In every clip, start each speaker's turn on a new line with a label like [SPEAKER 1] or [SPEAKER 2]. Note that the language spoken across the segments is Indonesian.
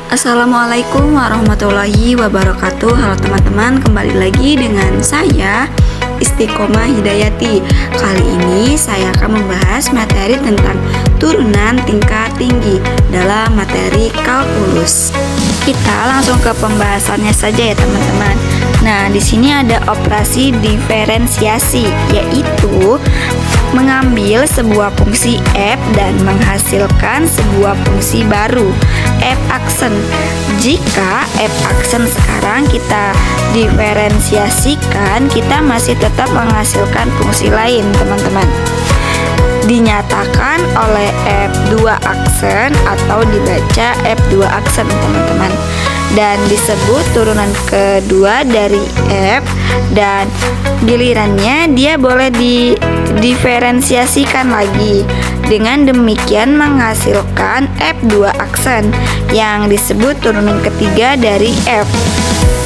[SPEAKER 1] Assalamualaikum warahmatullahi wabarakatuh. Halo teman-teman, kembali lagi dengan saya Istiqomah Hidayati. Kali ini saya akan membahas materi tentang turunan tingkat tinggi dalam materi kalkulus. Kita langsung ke pembahasannya saja ya teman-teman. Nah, di sini ada operasi diferensiasi, yaitu mengambil sebuah fungsi f dan menghasilkan sebuah fungsi baru, f aksen. Jika f aksen sekarang kita diferensiasikan, kita masih tetap menghasilkan fungsi lain, teman-teman. Dinyatakan oleh f2 aksen atau dibaca f2 aksen, teman-teman. Dan disebut turunan kedua dari f, dan gilirannya dia boleh didiferensiasikan lagi. Dengan demikian menghasilkan f2 aksen yang disebut turunan ketiga dari f.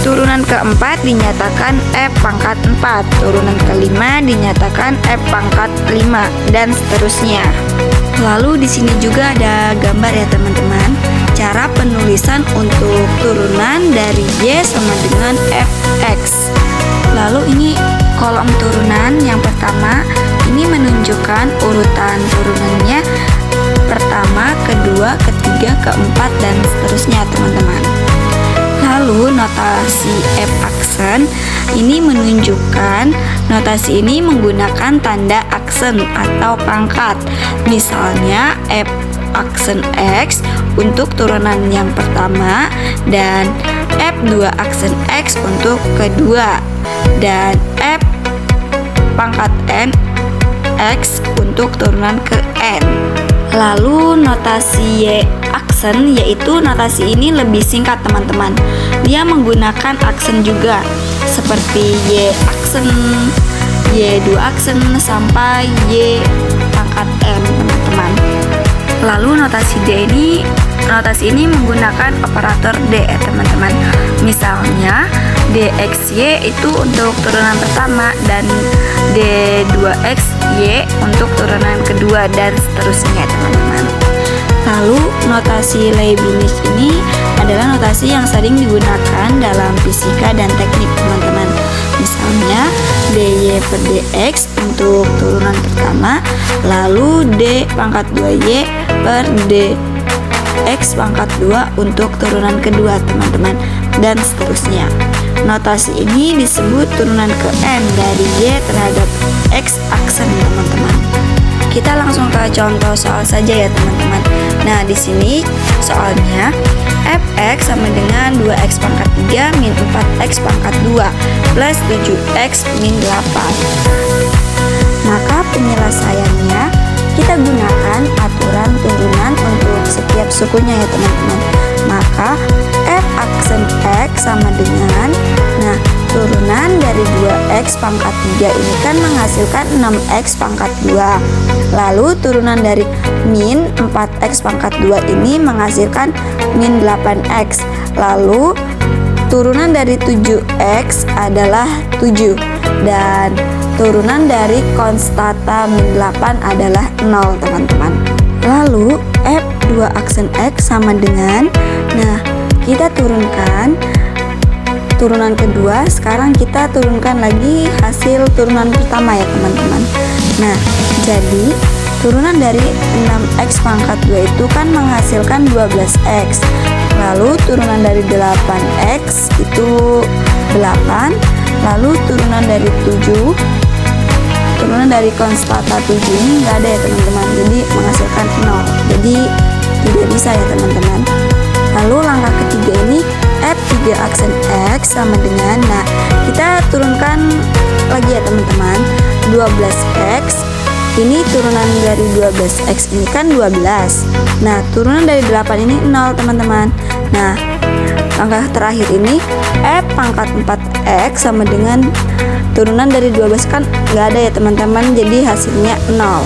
[SPEAKER 1] Turunan keempat dinyatakan f pangkat 4, turunan kelima dinyatakan f pangkat 5, dan seterusnya. Lalu di sini juga ada gambar ya teman-teman. Cara penulisan untuk turunan dari y sama dengan fx. Lalu ini kolom turunan yang pertama, ini menunjukkan urutan turunannya pertama, kedua, ketiga, keempat, dan seterusnya teman-teman. Lalu notasi f aksen ini menunjukkan, notasi ini menggunakan tanda aksen atau pangkat. Misalnya f aksen x untuk turunan yang pertama, dan f2 aksen x untuk kedua, dan f pangkat n x untuk turunan ke n. Lalu notasi y aksen, yaitu notasi ini lebih singkat teman-teman. Dia menggunakan aksen juga, seperti y aksen, y2 aksen, sampai y pangkat n, teman-teman. Lalu notasi D ini menggunakan operator D ya teman-teman. Misalnya DXY itu untuk turunan pertama, dan D2XY untuk turunan kedua, dan seterusnya teman-teman. Lalu notasi Leibniz ini adalah notasi yang sering digunakan dalam fisika dan teknik teman-teman. Misalnya dy per dx untuk turunan pertama, lalu d pangkat 2y per dx pangkat 2 untuk turunan kedua teman-teman, dan seterusnya. Notasi ini disebut turunan ke n dari y terhadap x aksen teman-teman. Kita langsung ke contoh soal saja ya teman-teman. Nah, di sini soalnya fx sama dengan 2x pangkat 3 min 4x pangkat 2 plus 7x min 8. Maka penyelesaiannya kita gunakan aturan turunan untuk setiap sukunya ya teman-teman. Maka f aksen x sama dengan, nah, turunan dari 2x pangkat 3 ini kan menghasilkan 6x pangkat 2. Lalu turunan dari min 4x pangkat 2 ini menghasilkan min 8x. Lalu turunan dari 7x adalah 7, dan turunan dari konstata min 8 adalah 0 teman-teman. Lalu f2 aksen x sama dengan, nah, kita turunkan turunan kedua, sekarang kita turunkan lagi hasil turunan pertama ya teman-teman. Nah, jadi turunan dari 6x pangkat 2 itu kan menghasilkan 12x. Lalu turunan dari 8x itu 8. Lalu turunan dari 7, turunan dari konstata 7 ini nggak ada ya teman-teman, jadi menghasilkan 0. Jadi tidak bisa ya teman-teman. Lalu langkah ketiga ini f3 aksen x sama dengan, nah, kita turunkan lagi ya teman-teman, 12x. Ini turunan dari 12x ini kan 12. Nah, turunan dari 8 ini 0 teman-teman. Nah, langkah terakhir ini f pangkat 4x sama dengan turunan dari 12 kan nggak ada ya teman-teman, jadi hasilnya 0.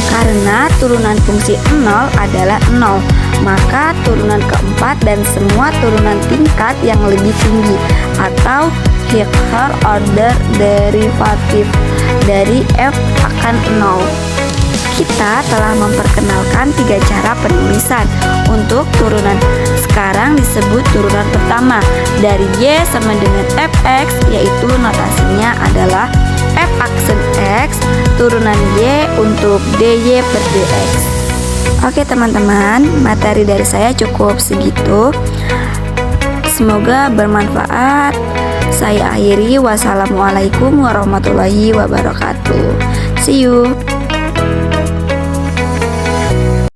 [SPEAKER 1] Karena turunan fungsi 0 adalah 0, maka turunan keempat dan semua turunan tingkat yang lebih tinggi atau higher order derivative dari f akan 0. kita telah memperkenalkan 3 cara penulisan untuk turunan. Sekarang disebut turunan pertama dari Y sama dengan Fx, yaitu notasinya adalah F aksen X turunan Y untuk DY per DX. Oke teman-teman, materi dari saya cukup segitu. Semoga bermanfaat. Saya akhiri, wassalamualaikum warahmatullahi wabarakatuh. See you.